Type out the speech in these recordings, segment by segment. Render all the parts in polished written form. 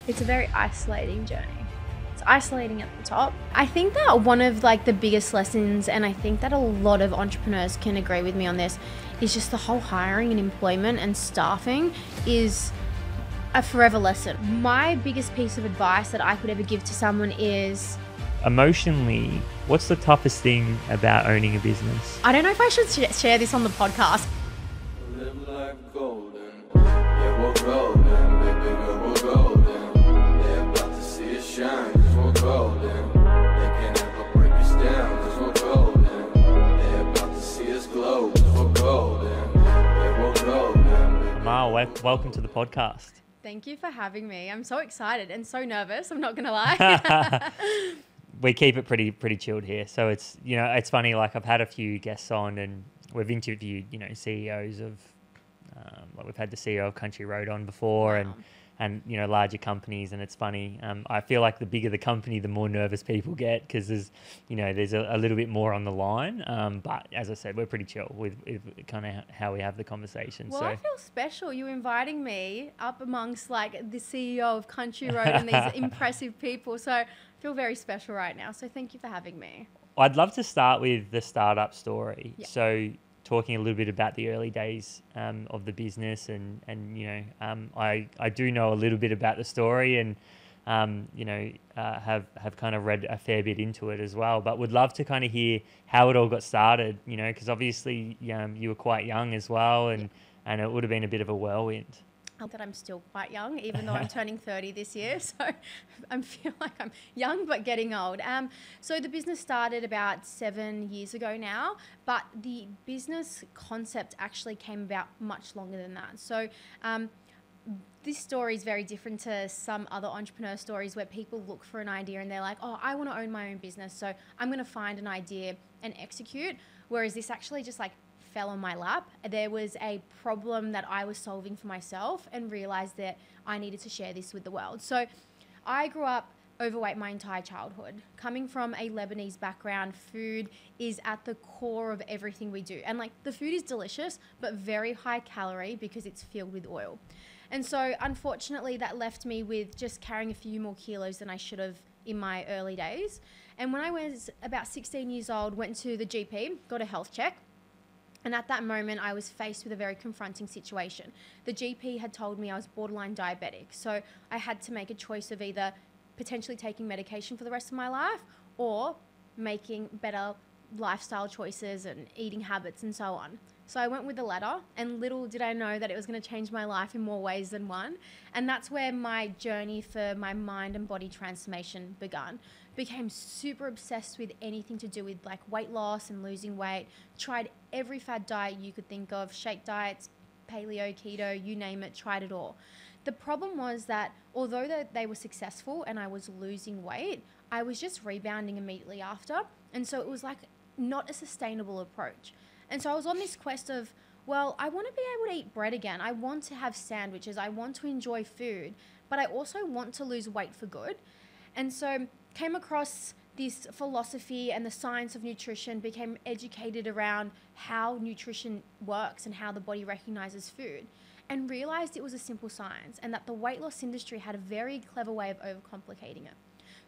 It's a very isolating journey. It's isolating at the top. I think that one of the biggest lessons, and I think that a lot of entrepreneurs can agree with me on this, is just the whole hiring and employment and staffing is a forever lesson. My biggest piece of advice that I could ever give to someone is, emotionally, what's the toughest thing about owning a business? I don't know if I should share this on the podcast. Live life golden. Yeah, we're golden. Baby girl, we're golden. They're about to see us shine, cause we're golden. They can't ever break us down, cause we're golden. They're about to see us glow, cause we're golden. Yeah, we're golden. Amal, welcome to the podcast. Thank you for having me. I'm so excited and so nervous, I'm not gonna lie. We keep it pretty chilled here. So it's, it's funny, I've had a few guests on and we've interviewed, CEOs of, we've had the CEO of Country Road on before. Wow. and larger companies. And it's funny. I feel like the bigger the company, the more nervous people get because there's a little bit more on the line. But as I said, we're pretty chill with kind of how we have the conversation. Well, so I feel special. You inviting me up amongst the CEO of Country Road and these impressive people. So I feel very special right now. So thank you for having me. I'd love to start with the startup story. Yeah. So talking a little bit about the early days of the business and I do know a little bit about the story and have kind of read a fair bit into it as well, but would love to kind of hear how it all got started, because obviously you were quite young as well and it would have been a bit of a whirlwind. That I'm still quite young, even though I'm turning 30 this year. So I feel like I'm young, but getting old. So the business started about 7 years ago now, but the business concept actually came about much longer than that. So this story is very different to some other entrepreneur stories where people look for an idea and they're like, oh, I want to own my own business, so I'm going to find an idea and execute. Whereas this actually just fell on my lap. There was a problem that I was solving for myself and realized that I needed to share this with the world. So I grew up overweight my entire childhood. Coming from a Lebanese background, food is at the core of everything we do. And the food is delicious, but very high calorie because it's filled with oil. And so unfortunately that left me with just carrying a few more kilos than I should have in my early days. And when I was about 16 years old, went to the GP, got a health check. And at that moment, I was faced with a very confronting situation. The GP had told me I was borderline diabetic. So I had to make a choice of either potentially taking medication for the rest of my life or making better lifestyle choices and eating habits and so on. So I went with the latter, and little did I know that it was going to change my life in more ways than one. And that's where my journey for my mind and body transformation began. Became super obsessed with anything to do with weight loss and losing weight. Tried every fad diet you could think of, shake diets, paleo, keto, you name it, tried it all. The problem was that although they were successful and I was losing weight, I was just rebounding immediately after. And so it was not a sustainable approach. And so I was on this quest of, well, I want to be able to eat bread again. I want to have sandwiches. I want to enjoy food, but I also want to lose weight for good. And so came across this philosophy and the science of nutrition, became educated around how nutrition works and how the body recognizes food, and realized it was a simple science and that the weight loss industry had a very clever way of overcomplicating it.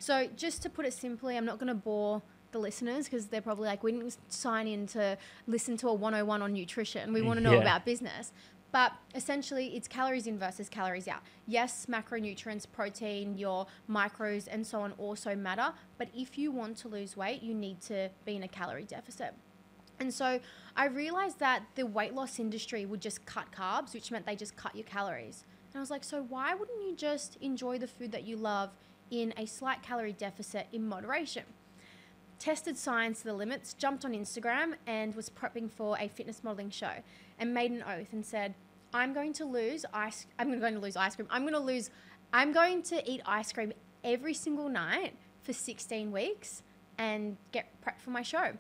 So just to put it simply, I'm not going to bore the listeners because they're probably we didn't sign in to listen to a 101 on nutrition. We want to know about business. But essentially, it's calories in versus calories out. Yes, macronutrients, protein, your macros, and so on also matter. But if you want to lose weight, you need to be in a calorie deficit. And so I realized that the weight loss industry would just cut carbs, which meant they just cut your calories. And I was like, so why wouldn't you just enjoy the food that you love in a slight calorie deficit in moderation? Tested science to the limits, jumped on Instagram and was prepping for a fitness modeling show and made an oath and said, I'm going to eat ice cream every single night for 16 weeks and get prepped for my show.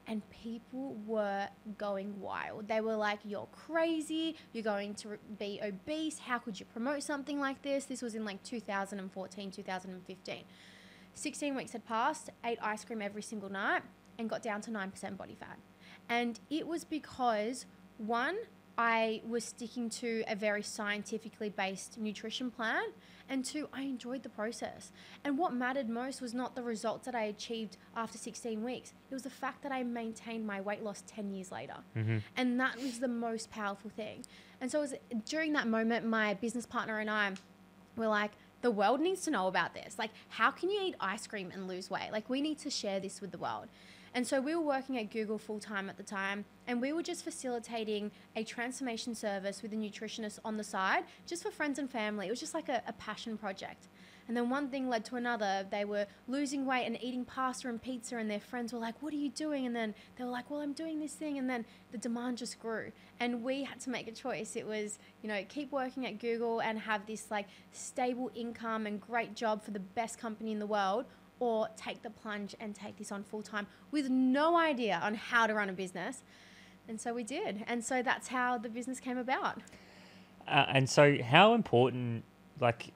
And people were going wild. They were like, you're crazy. You're going to be obese. How could you promote something like this? This was in 2014, 2015. 16 weeks had passed, ate ice cream every single night and got down to 9% body fat. And it was because, one, I was sticking to a very scientifically based nutrition plan. And 2, I enjoyed the process. And what mattered most was not the results that I achieved after 16 weeks. It was the fact that I maintained my weight loss 10 years later. And that was the most powerful thing. And so it was during that moment, my business partner and I were like, the world needs to know about this. Like, how can you eat ice cream and lose weight? Like, we need to share this with the world. And so we were working at Google full time at the time, and we were just facilitating a transformation service with a nutritionist on the side, just for friends and family. It was just like a passion project. And then one thing led to another. They were losing weight and eating pasta and pizza, and their friends were like, what are you doing? And then they were like, well, I'm doing this thing. And then the demand just grew, and we had to make a choice. It was, you know, keep working at Google and have this like stable income and great job for the best company in the world, or take the plunge and take this on full time with no idea on how to run a business. And so we did. And so that's how the business came about. And so how important, like,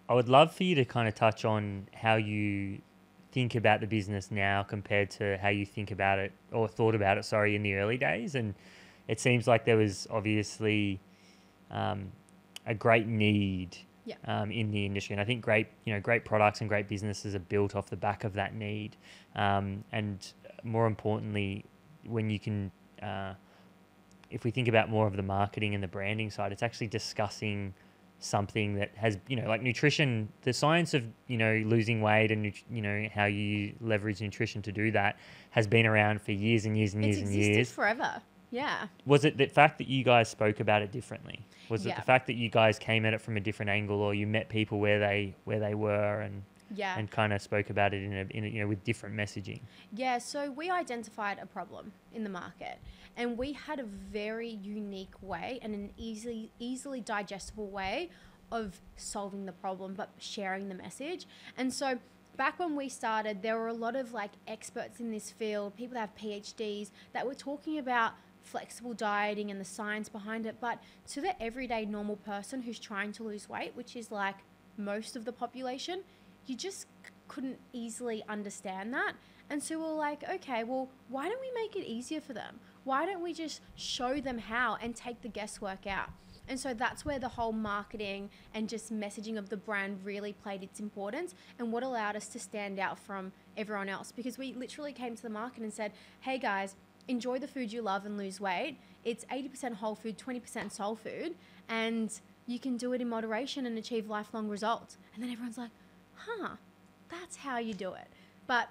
I would love for you to kind of touch on how you think about the business now compared to how you think about it, or thought about it, sorry, in the early days. And it seems like there was obviously a great need in the industry. And I think great products and great businesses are built off the back of that need. And more importantly, when you can, if we think about more of the marketing and the branding side, it's actually discussing something that has, like nutrition, the science of, losing weight and, how you leverage nutrition to do that has been around for years and years and years and years. It's existed forever. Yeah. Was it the fact that you guys spoke about it differently? Was it the fact that you guys came at it from a different angle, or you met people where they were and kind of spoke about it in a with different messaging? Yeah. So we identified a problem in the market, and we had a very unique way and an easily digestible way of solving the problem, but sharing the message. And so back when we started, there were a lot of like experts in this field, people that have PhDs, that were talking about flexible dieting and the science behind it. But to the everyday normal person who's trying to lose weight, which is like most of the population, you just couldn't easily understand that. And so we're like, okay, well, why don't we make it easier for them? Why don't we just show them how and take the guesswork out? And so that's where the whole marketing and just messaging of the brand really played its importance, and what allowed us to stand out from everyone else. Because we literally came to the market and said, hey guys, enjoy the food you love and lose weight. It's 80% whole food, 20% soul food, and you can do it in moderation and achieve lifelong results. And then everyone's like, that's how you do it. But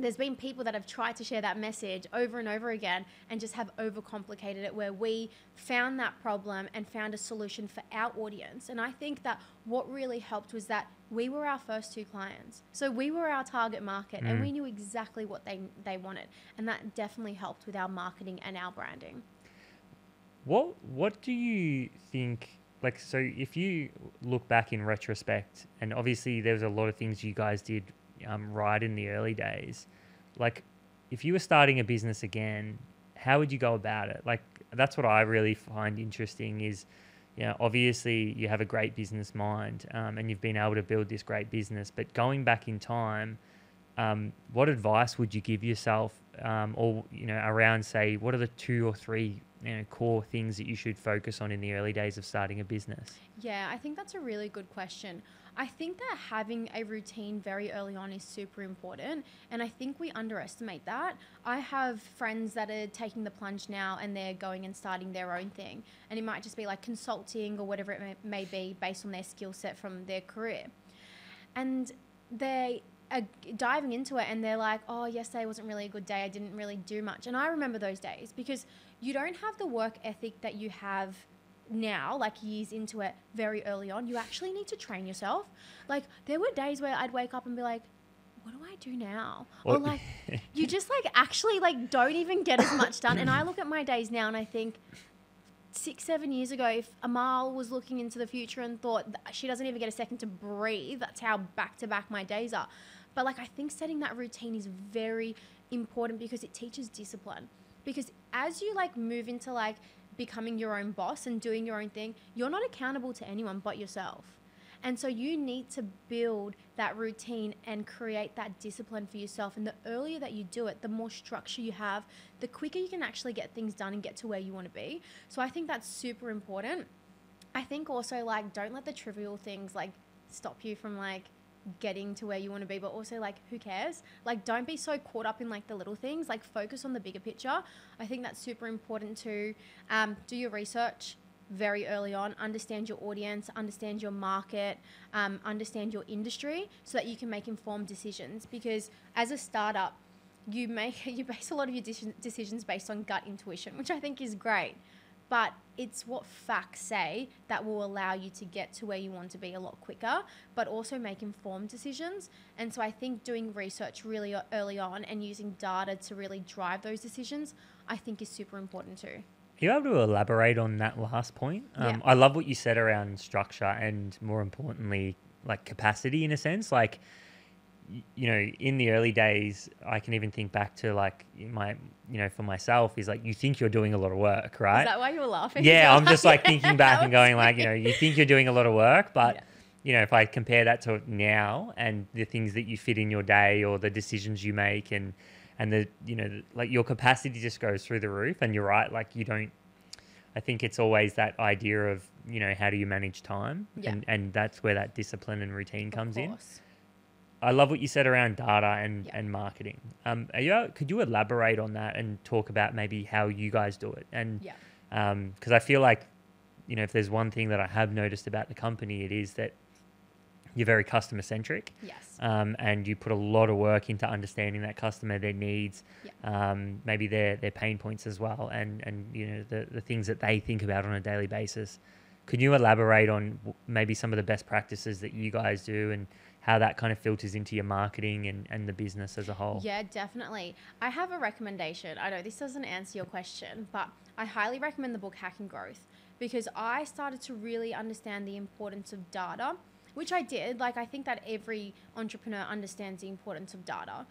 there's been people that have tried to share that message over and over again and just have overcomplicated it, where we found that problem and found a solution for our audience. And I think that what really helped was that we were our first 2 clients. So we were our target market, and we knew exactly what they wanted. And that definitely helped with our marketing and our branding. What do you think, like, so if you look back in retrospect, and obviously there was a lot of things you guys did right in the early days, like if you were starting a business again, how would you go about it? Like, that's what I really find interesting is, obviously you have a great business mind, and you've been able to build this great business, but going back in time, what advice would you give yourself, or, around, say, what are the 2 or 3 core things that you should focus on in the early days of starting a business? Yeah, I think that's a really good question. I think that having a routine very early on is super important, and I think we underestimate that. I have friends that are taking the plunge now, and they're going and starting their own thing, and it might just be like consulting or whatever it may be based on their skill set from their career. And they are diving into it, and they're like, oh, yesterday wasn't really a good day, I didn't really do much. And I remember those days, because you don't have the work ethic that you have now, like years into it, very early on. You actually need to train yourself. Like, there were days where I'd wake up and be like, what do I do now? Or like, you just like actually like don't even get as much done. And I look at my days now and I think 6-7 years ago, if Amal was looking into the future and thought she doesn't even get a second to breathe, that's how back to back my days are. But like, I think setting that routine is very important, because it teaches discipline. Because as you like move into like becoming your own boss and doing your own thing, you're not accountable to anyone but yourself. And so you need to build that routine and create that discipline for yourself. And the earlier that you do it, the more structure you have, the quicker you can actually get things done and get to where you want to be. So I think that's super important. I think also, like, don't let the trivial things like stop you from like getting to where you want to be, but also like, who cares? Like, don't be so caught up in like the little things, like focus on the bigger picture. I think that's super important to do your research very early on, understand your audience, understand your market, understand your industry, so that you can make informed decisions. Because as a startup, you base a lot of your decisions based on gut intuition, which I think is great. But it's what facts say that will allow you to get to where you want to be a lot quicker, but also make informed decisions. And so I think doing research really early on and using data to really drive those decisions, I think is super important too. Are you able to elaborate on that last point? Yeah. I love what you said around structure and, more importantly, like capacity in a sense. Like, you know, in the early days, I can even think back to like for myself is like, you think you're doing a lot of work, right? Is that why you were laughing? Yeah, I'm just like thinking back and going like, you think you're doing a lot of work, but if I compare that to now and the things that you fit in your day or the decisions you make and the, like your capacity just goes through the roof. And you're right, like I think it's always that idea of, how do you manage time? Yeah. And that's where that discipline and routine comes in. Of course. I love what you said around data and marketing. Could you elaborate on that and talk about maybe how you guys do it? And because I feel like, if there's one thing that I have noticed about the company, it is that you're very customer centric. Yes. And you put a lot of work into understanding that customer, their needs, maybe their pain points as well, and the things that they think about on a daily basis. Could you elaborate on maybe some of the best practices that you guys do and how that kind of filters into your marketing and the business as a whole? Yeah, definitely. I have a recommendation. I know this doesn't answer your question, but I highly recommend the book Hacking Growth, because I started to really understand the importance of data, which I did. Like, I think that every entrepreneur understands the importance of data.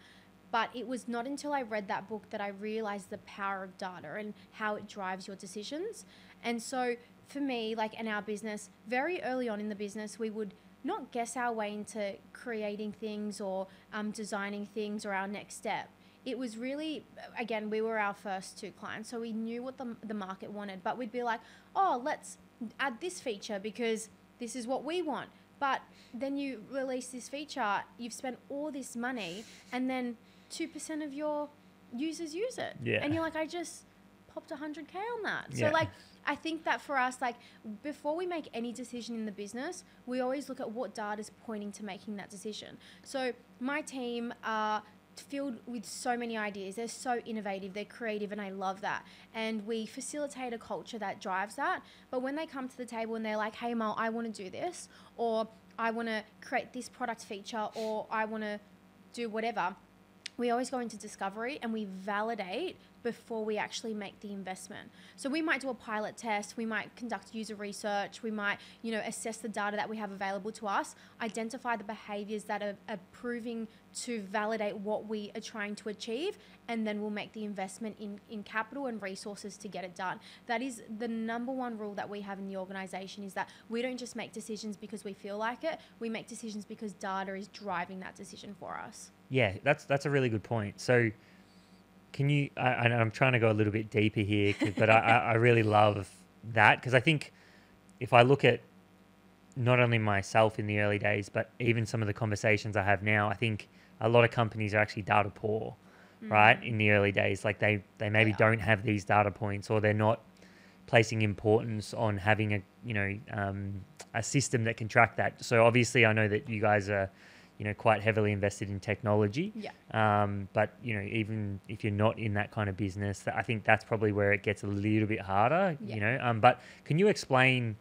But it was not until I read that book that I realized the power of data and how it drives your decisions. And so for me, like in our business, very early on in the business, we would not guess our way into creating things or designing things or our next step. It was really, again, we were our first 2 clients, so we knew what the market wanted, but we'd be like, oh, let's add this feature because this is what we want. But then you release this feature, you've spent all this money, and then 2% of your users use it. Yeah. And you're like, I just popped 100K on that. So like, I think that for us, like, before we make any decision in the business, we always look at what data is pointing to making that decision. So my team are filled with so many ideas. They're so innovative, they're creative, and I love that. And we facilitate a culture that drives that. But when they come to the table and they're like, hey, Amal, I want to do this, or I want to create this product feature, or I want to do whatever, we always go into discovery and we validate before we actually make the investment. So we might do a pilot test, we might conduct user research, we might, assess the data that we have available to us, identify the behaviors that are proving to validate what we are trying to achieve, and then we'll make the investment in capital and resources to get it done. That is the number one rule that we have in the organization, is that we don't just make decisions because we feel like it, we make decisions because data is driving that decision for us. Yeah, that's a really good point. So can you, I'm trying to go a little bit deeper here, but I really love that, because I think if I look at not only myself in the early days, but even some of the conversations I have now, I think a lot of companies are actually data poor, right? In the early days, like they maybe don't have these data points, or they're not placing importance on having a system that can track that. So obviously I know that you guys are, quite heavily invested in technology. Yeah. But, even if you're not in that kind of business, I think that's probably where it gets a little bit harder, But can you explain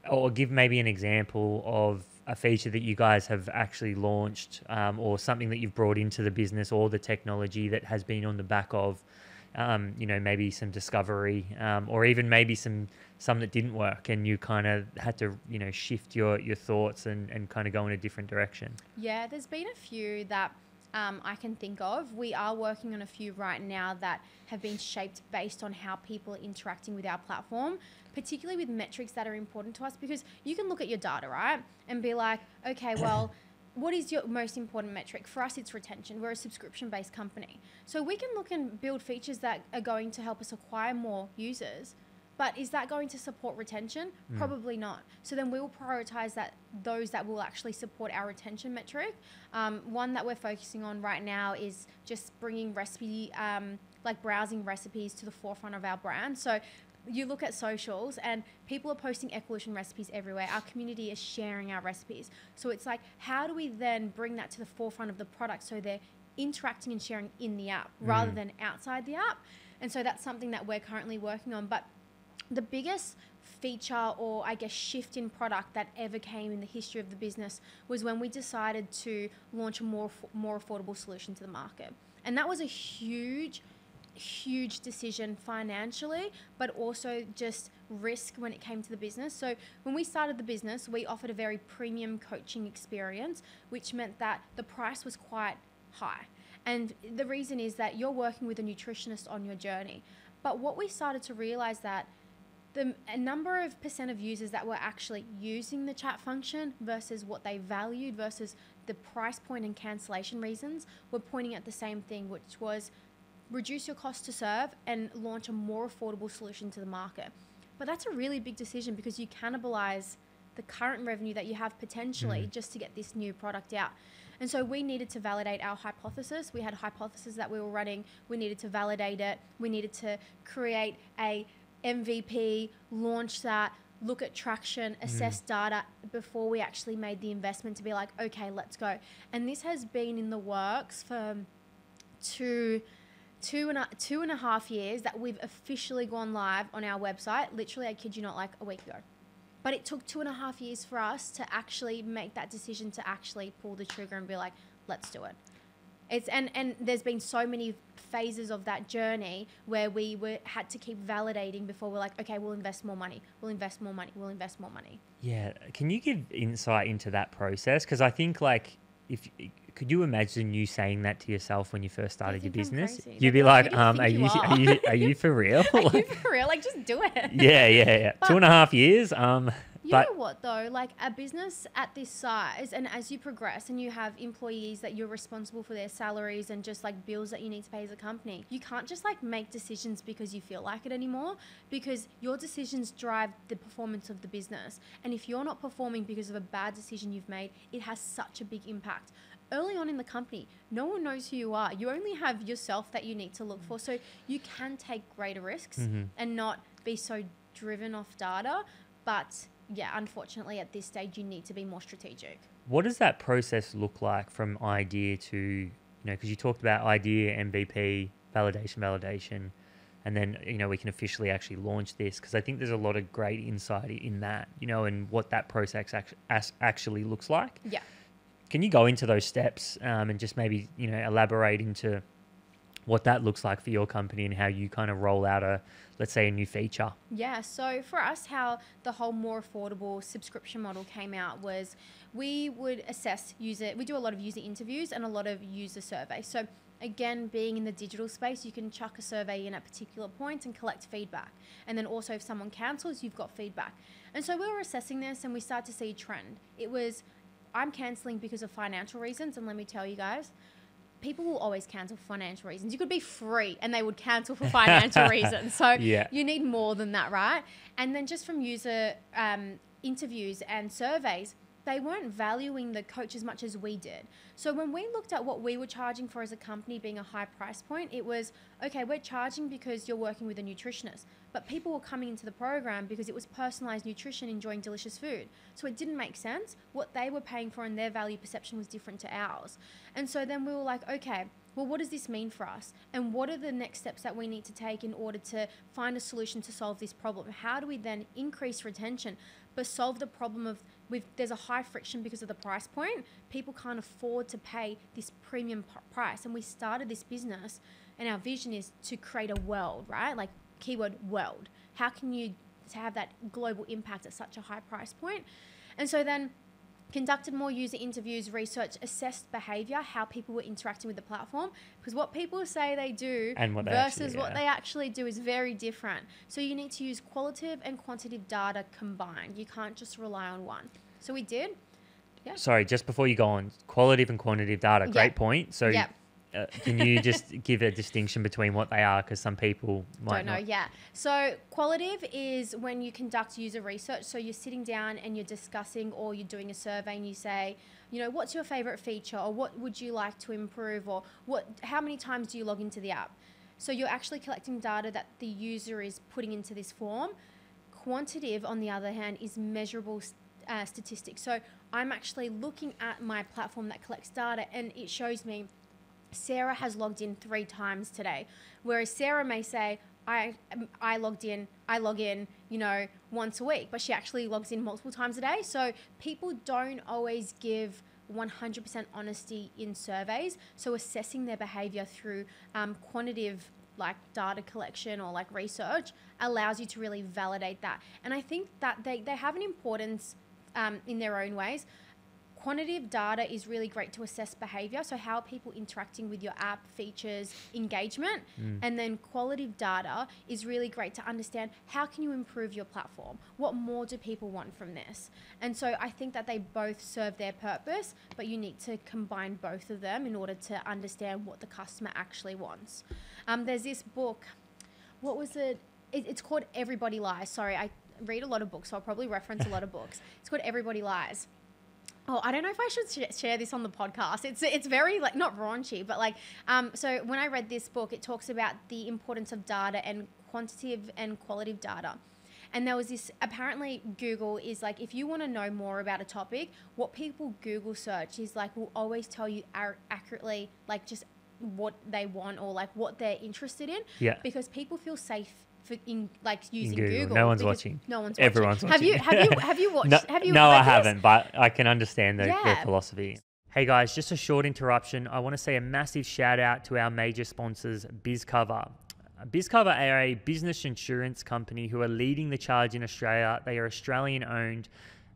or give maybe an example of a feature that you guys have actually launched, or something that you've brought into the business, or the technology that has been on the back of, maybe some discovery, or even maybe some that didn't work and you kind of had to, shift your thoughts and kind of go in a different direction? Yeah, there's been a few that I can think of. We are working on a few right now that have been shaped based on how people are interacting with our platform, particularly with metrics that are important to us, because you can look at your data, right, and be like, okay, well, what is your most important metric? For us, it's retention. We're a subscription-based company. So we can look and build features that are going to help us acquire more users. But is that going to support retention? Probably not. So then we will prioritize those that will actually support our retention metric. One that we're focusing on right now is just bringing browsing recipes to the forefront of our brand. So you look at socials and people are posting Equalution recipes everywhere. Our community is sharing our recipes. So it's like, how do we then bring that to the forefront of the product so they're interacting and sharing in the app rather than outside the app? And so that's something that we're currently working on. But the biggest feature, or I guess shift in product that ever came in the history of the business, was when we decided to launch a more affordable solution to the market. And that was a huge decision financially, but also just risk when it came to the business. So when we started the business, we offered a very premium coaching experience, which meant that the price was quite high. And the reason is that you're working with a nutritionist on your journey. But what we started to realize that a number of percent of users that were actually using the chat function versus what they valued versus the price point and cancellation reasons were pointing at the same thing, which was reduce your cost to serve and launch a more affordable solution to the market. But that's a really big decision because you cannibalize the current revenue that you have potentially just to get this new product out. And so we needed to validate our hypothesis. We had a hypothesis that we were running. We needed to validate it. We needed to create a MVP, launch that, look at traction, assess data before we actually made the investment to be like, okay, let's go. And this has been in the works for two and a half years that we've officially gone live on our website. Literally, I kid you not, like a week ago. But it took 2.5 years for us to actually make that decision to actually pull the trigger and be like, let's do it. And there's been so many phases of that journey where we had to keep validating before we're like, okay, we'll invest more money. We'll invest more money. We'll invest more money. Yeah. Can you give insight into that process? Because I think could you imagine you saying that to yourself when you first started your business? You'd be like, are you for real? Are you for real? Like, just do it. Yeah. But 2.5 years. You know what though, like a business at this size, and as you progress and you have employees that you're responsible for their salaries and just like bills that you need to pay as a company, you can't just like make decisions because you feel like it anymore, because your decisions drive the performance of the business. And if you're not performing because of a bad decision you've made, it has such a big impact. Early on in the company, no one knows who you are. You only have yourself that you need to look for. So you can take greater risks and not be so driven off data. But yeah, unfortunately, at this stage, you need to be more strategic. What does that process look like from idea to, because you talked about idea, MVP, validation, and then, we can officially actually launch this, because I think there's a lot of great insight in that, and what that process actually looks like. Yeah. Can you go into those steps and just maybe, elaborate into what that looks like for your company and how you kind of roll out let's say a new feature? Yeah, so for us, how the whole more affordable subscription model came out was we would assess we do a lot of user interviews and a lot of user surveys. So again, being in the digital space, you can chuck a survey in at particular points and collect feedback. And then also if someone cancels, you've got feedback. And so we were assessing this and we started to see a trend. It was, I'm cancelling because of financial reasons, and let me tell you guys, people will always cancel for financial reasons. You could be free and they would cancel for financial reasons. So you need more than that, right? And then just from user interviews and surveys, they weren't valuing the coach as much as we did. So when we looked at what we were charging for as a company being a high price point, it was, okay, we're charging because you're working with a nutritionist, but people were coming into the program because it was personalized nutrition, enjoying delicious food. So it didn't make sense. What they were paying for and their value perception was different to ours. And so then we were like, okay, well, what does this mean for us? And what are the next steps that we need to take in order to find a solution to solve this problem? How do we then increase retention, but solve the problem of there's a high friction because of the price point. People can't afford to pay this premium price. And we started this business and our vision is to create a world, right? Like keyword world. How can you have that global impact at such a high price point? And so then conducted more user interviews, research, assessed behavior, how people were interacting with the platform, because what people say they do and what versus what they actually do is very different. So you need to use qualitative and quantitative data combined. You can't just rely on one. So we did. Yeah. Sorry, just before you go on, qualitative and quantitative data, great point. So can you just give a distinction between what they are? Because some people might don't know. Yeah. So qualitative is when you conduct user research. So you're sitting down and you're discussing, or you're doing a survey and you say, you know, what's your favorite feature, or what would you like to improve, or how many times do you log into the app? So you're actually collecting data that the user is putting into this form. Quantitative, on the other hand, is measurable statistics. So I'm actually looking at my platform that collects data, and it shows me Sarah has logged in 3 times today, whereas Sarah may say, I log in, you know, once a week, but she actually logs in multiple times a day. So people don't always give 100% honesty in surveys. So assessing their behavior through quantitative like data collection or like research allows you to really validate that. And I think that they have an importance in their own ways. Quantitative data is really great to assess behavior. So how are people interacting with your app, features, engagement? And then qualitative data is really great to understand how can you improve your platform? What more do people want from this? And so I think that they both serve their purpose, but you need to combine both of them in order to understand what the customer actually wants. There's this book, what was it? It's called Everybody Lies. Sorry, I read a lot of books, so I'll probably reference a lot of books. It's called Everybody Lies. Oh, I don't know if I should share this on the podcast. It's very like not raunchy, but like so when I read this book, it talks about the importance of data and quantitative and qualitative data. And there was this, apparently Google is like, if you want to know more about a topic, what people Google search is like will always tell you accurately like just what they want or like what they're interested in. Yeah. Because people feel safe in like using Google. No one's watching. No one's Everyone's watching. watching. Have you watched? No, have you? No, I this? haven't, but I can understand their philosophy. Hey guys, just a short interruption. I want to say a massive shout out to our major sponsors, BizCover. BizCover are a business insurance company who are leading the charge in Australia. They are Australian owned.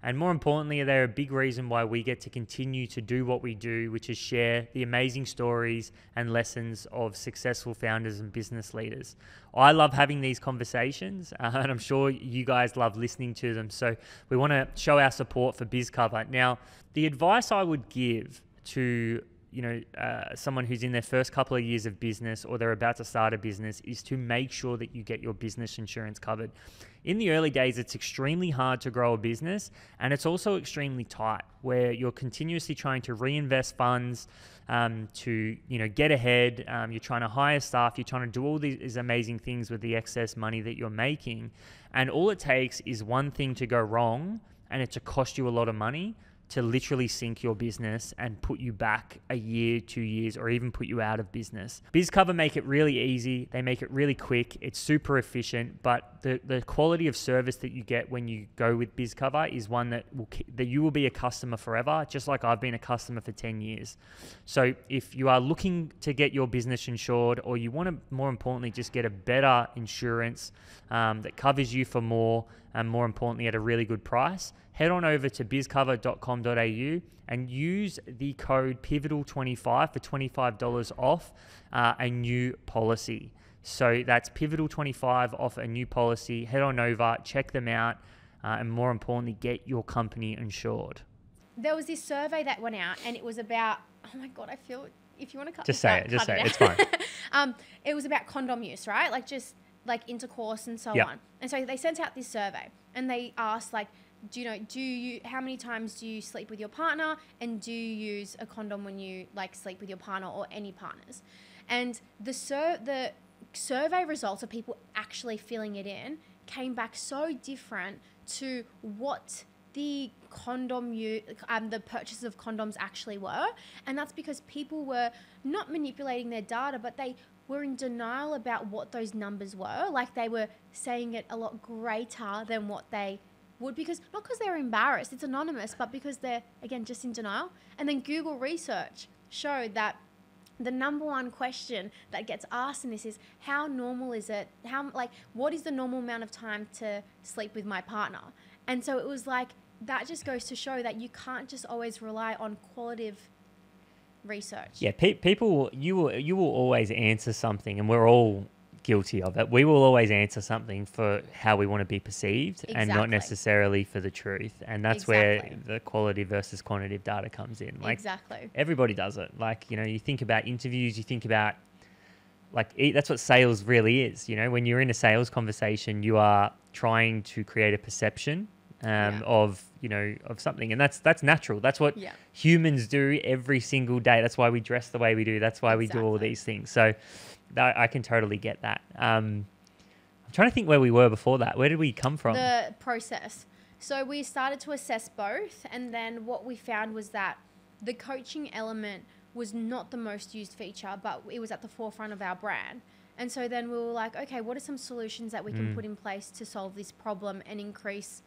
And more importantly, they're a big reason why we get to continue to do what we do, which is share the amazing stories and lessons of successful founders and business leaders. I love having these conversations, and I'm sure you guys love listening to them. So we want to show our support for BizCover. Now, the advice I would give to someone who's in their first couple of years of business or they're about to start a business is to make sure that you get your business insurance covered. In the early days, it's extremely hard to grow a business, and it's also extremely tight where you're continuously trying to reinvest funds to get ahead. You're trying to hire staff. You're trying to do all these amazing things with the excess money that you're making. And all it takes is one thing to go wrong, and it to cost you a lot of money to literally sink your business and put you back a year, 2 years, or even put you out of business. BizCover make it really easy. They make it really quick. It's super efficient, but the quality of service that you get when you go with BizCover is one that you will be a customer forever, just like I've been a customer for 10 years. So if you are looking to get your business insured, or you want to, more importantly, just get a better insurance that covers you for more, and more importantly at a really good price, head on over to bizcover.com.au and use the code Pivotal25 for $25 off a new policy. So that's Pivotal25 off a new policy. Head on over, check them out, and more importantly, get your company insured. There was this survey that went out, and it was about, oh my God, I feel, if you want to cut just this say out, it, just say it, out. it's fine. It was about condom use, right? Like just like intercourse and so on. And so they sent out this survey, and they asked like, how many times do you sleep with your partner, and do you use a condom when you like sleep with your partner or any partners? And the survey results of people actually filling it in came back so different to what the the purchases of condoms actually were. And that's because people were not manipulating their data, but they were in denial about what those numbers were. Like they were saying it a lot greater than what they would, not because they're embarrassed, it's anonymous, but because they're, again, just in denial. And then Google research showed that the number one question that gets asked in this is, how normal is it? What is the normal amount of time to sleep with my partner? And so it was like that just goes to show that you can't just always rely on qualitative research. Yeah, people, you will always answer something, and we're all guilty of it. We will always answer something for how we want to be perceived and not necessarily for the truth. And that's where the quality versus quantitative data comes in. Like, everybody does it. Like, you know, you think about interviews, you think about, like, that's what sales really is. You know, when you're in a sales conversation, you are trying to create a perception of, you know, of something. And that's natural. That's what humans do every single day. That's why we dress the way we do. That's why we do all these things. So I can totally get that. I'm trying to think where we were before that. Where did we come from? The process. So we started to assess both. And then what we found was that the coaching element was not the most used feature, but it was at the forefront of our brand. And so then we were like, okay, what are some solutions that we can put in place to solve this problem and increase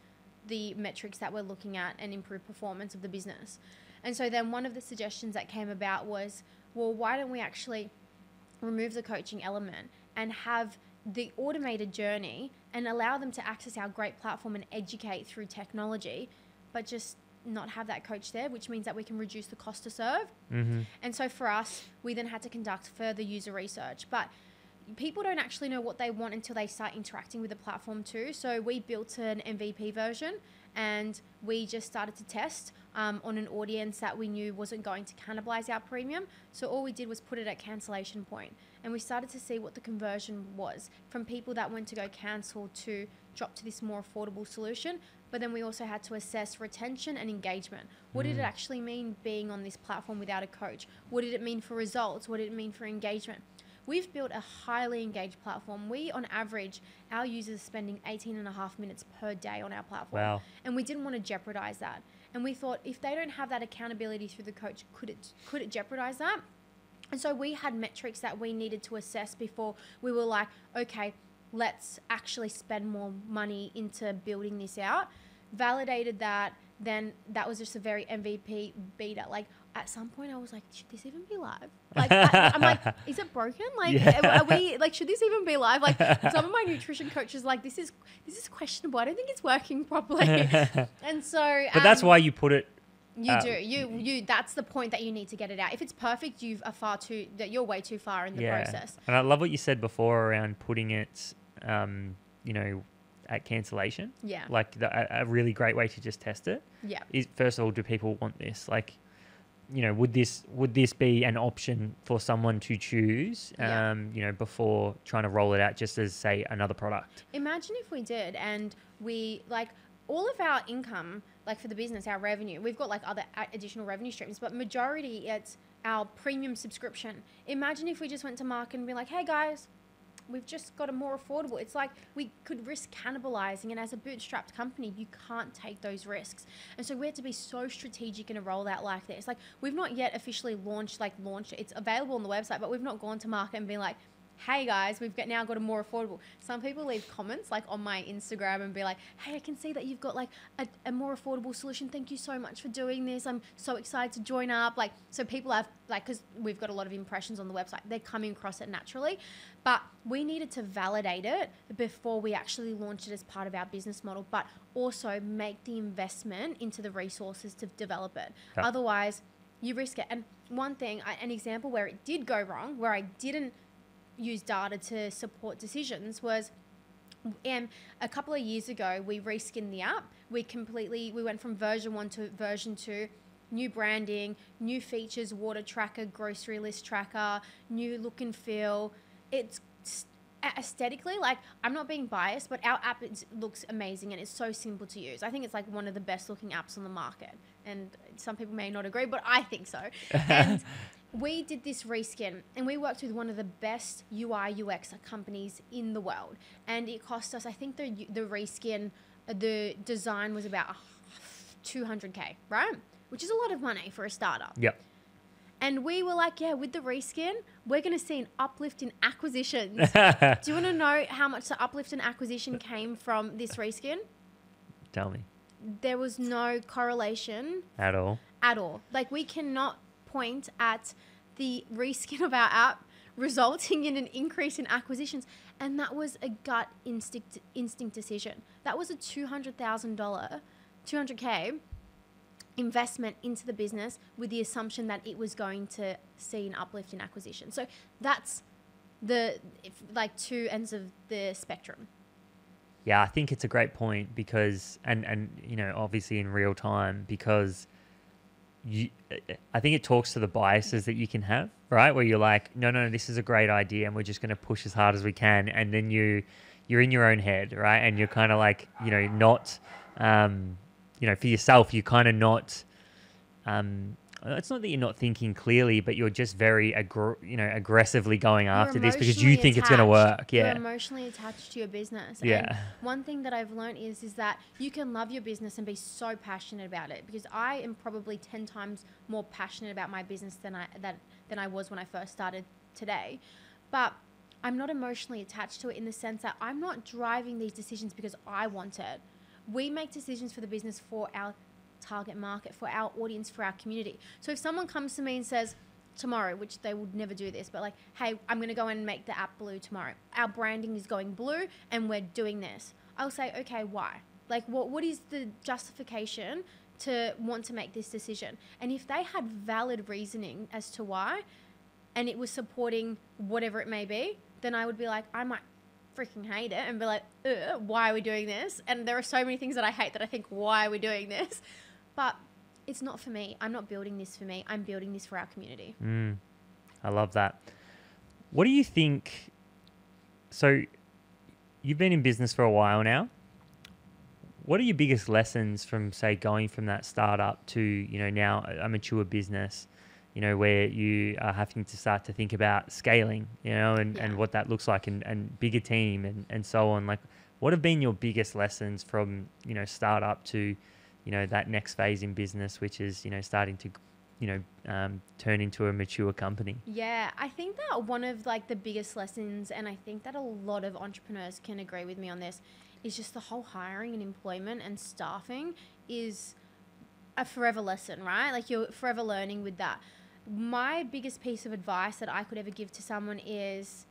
the metrics that we're looking at and improve performance of the business? And so then one of the suggestions that came about was, well, why don't we actually remove the coaching element and have the automated journey and allow them to access our great platform and educate through technology, but just not have that coach there, which means that we can reduce the cost to serve. And so for us, we then had to conduct further user research. But people don't actually know what they want until they start interacting with the platform too. So we built an MVP version and we just started to test on an audience that we knew wasn't going to cannibalize our premium. So all we did was put it at cancellation point, and we started to see what the conversion was from people that went to go cancel to drop to this more affordable solution. But then we also had to assess retention and engagement. What did it actually mean being on this platform without a coach? What did it mean for results? What did it mean for engagement? We've built a highly engaged platform. We, on average, our users are spending 18.5 minutes per day on our platform. Wow. And we didn't want to jeopardize that. And we thought, if they don't have that accountability through the coach, could it jeopardize that? And so we had metrics that we needed to assess before we were like, okay, let's actually spend more money into building this out. Validated that, then that was just a very MVP beta. Like, at some point I was like, should this even be live? Like, I'm like, is it broken? Like, are we, like, should this even be live? Like, some of my nutrition coaches like, this is questionable. I don't think it's working properly. And so, but that's why you put it. You that's the point that you need to get it out. If it's perfect, you're way too far in the process. And I love what you said before around putting it, you know, at cancellation. Yeah. Like a really great way to just test it. Yeah. Is, first of all, do people want this? Like, you know, would this be an option for someone to choose, you know, before trying to roll it out just as, say, another product? Imagine if we did, and we, like, all of our income, like for the business, our revenue, we've got like other additional revenue streams, but majority it's our premium subscription. Imagine if we just went to market and be like, hey guys, we've just got a more affordable. It's like we could risk cannibalizing, and as a bootstrapped company, you can't take those risks. And so we had to be so strategic in a rollout like this. Like, we've not yet officially launched it. It's available on the website, but we've not gone to market and been like, hey guys, we've now got a more affordable. Some people leave comments like on my Instagram and be like, hey, I can see that you've got like a more affordable solution. Thank you so much for doing this. I'm so excited to join up. Like, so people have, like, because we've got a lot of impressions on the website, they're coming across it naturally. But we needed to validate it before we actually launched it as part of our business model, but also make the investment into the resources to develop it. Yeah. Otherwise, you risk it. And one thing, an example where it did go wrong, where I didn't use data to support decisions, was a couple of years ago we reskinned the app. We went from version 1 to version 2, new branding, new features, water tracker, grocery list tracker, new look and feel. It's aesthetically, like, I'm not being biased, but our app looks amazing and it's so simple to use. I think it's like one of the best looking apps on the market, and some people may not agree, but I think so. And we did this reskin, and we worked with one of the best UI UX companies in the world, and it cost us, I think the reskin, the design was about $200K, right? Which is a lot of money for a startup. Yep. And we were like, yeah, with the reskin, we're going to see an uplift in acquisitions. Do you want to know how much the uplift in acquisition came from this reskin? Tell me. There was no correlation. At all. Like, we cannot point at the reskin of our app resulting in an increase in acquisitions. And that was a gut instinct decision. That was a $200,000 200K investment into the business with the assumption that it was going to see an uplift in acquisition. So that's like two ends of the spectrum. Yeah, I think it's a great point because, and you know, obviously in real time, because I think it talks to the biases that you can have, right? Where you're like, no, this is a great idea and we're just going to push as hard as we can. And then you're in your own head, right? And you're kind of like, you know, not, you know, for yourself, you're kind of not, it's not that you're not thinking clearly, but you're just very, aggressively going after this because you think it's going to work. Yeah. You're emotionally attached to your business. Yeah. And one thing that I've learned is that you can love your business and be so passionate about it, because I am probably 10 times more passionate about my business than I was when I first started today. But I'm not emotionally attached to it in the sense that I'm not driving these decisions because I want it. We make decisions for the business for our target market, for our audience, for our community. So if someone comes to me and says tomorrow, which they would never do this, but like, hey, I'm going to go and make the app blue tomorrow. Our branding is going blue and we're doing this. I'll say, okay, why? Like, what is the justification to want to make this decision? And if they had valid reasoning as to why, and it was supporting whatever it may be, then I would be like, I might freaking hate it and be like, why are we doing this? And there are so many things that I hate that I think, why are we doing this? But it's not for me. I'm not building this for me. I'm building this for our community. I love that. What do you think? So you've been in business for a while now. What are your biggest lessons from, say, going from that startup to, you know, now a mature business, you know, where you are having to start to think about scaling, you know, and what that looks like and bigger team and so on? Like, what have been your biggest lessons from, you know, startup to, you know, that next phase in business, which is, you know, starting to, you know, turn into a mature company? Yeah, I think that one of like the biggest lessons, and I think that a lot of entrepreneurs can agree with me on this, is just the whole hiring and employment and staffing is a forever lesson, right? Like, you're forever learning with that. My biggest piece of advice that I could ever give to someone is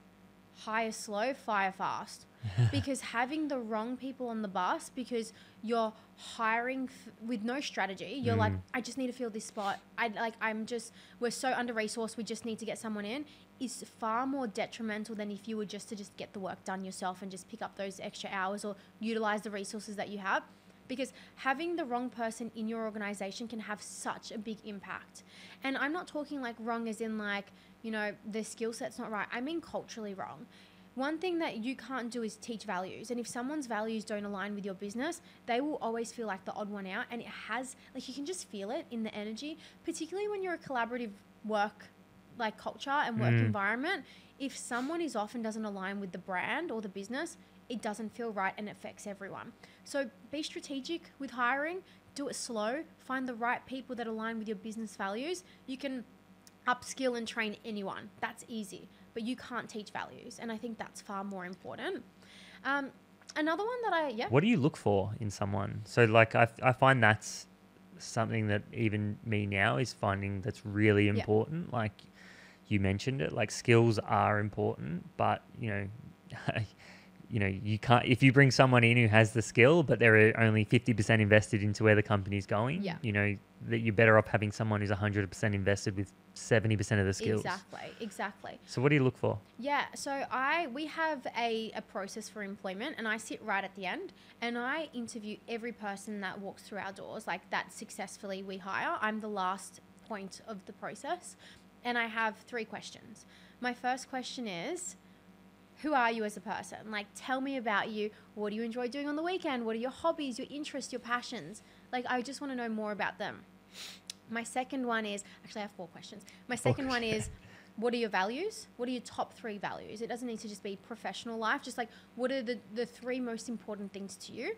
hire slow, fire fast. Because having the wrong people on the bus, because you're hiring with no strategy, you're like, I just need to fill this spot. We're so under-resourced, we just need to get someone in, is far more detrimental than if you were just to get the work done yourself and just pick up those extra hours or utilize the resources that you have. Because having the wrong person in your organization can have such a big impact. And I'm not talking like wrong as in like, you know, the skill set's not right. I mean culturally wrong. One thing that you can't do is teach values. And if someone's values don't align with your business, they will always feel like the odd one out. And it has, like, you can just feel it in the energy, particularly when you're a collaborative work, like, culture and work environment. If someone is off and doesn't align with the brand or the business, it doesn't feel right and it affects everyone. So be strategic with hiring, do it slow, find the right people that align with your business values. You can upskill and train anyone. That's easy, but you can't teach values. And I think that's far more important. Another one that What do you look for in someone? So like, I find that's something that even me now is finding that's really important. Like you mentioned it, like skills are important, but you know, you can't, if you bring someone in who has the skill, but they're only 50% invested into where the company's going, you know, that you're better off having someone who's 100% invested with 70% of the skills. Exactly. So what do you look for? Yeah, so we have a process for employment, and I sit right at the end and I interview every person that walks through our doors, like that successfully we hire. I'm the last point of the process, and I have 3 questions. My first question is, who are you as a person? Like, tell me about you. What do you enjoy doing on the weekend? What are your hobbies, your interests, your passions? Like, I just want to know more about them. My second one is, actually I have 4 questions. My second one is, what are your values? What are your top 3 values? It doesn't need to just be professional life. Just like, what are the 3 most important things to you?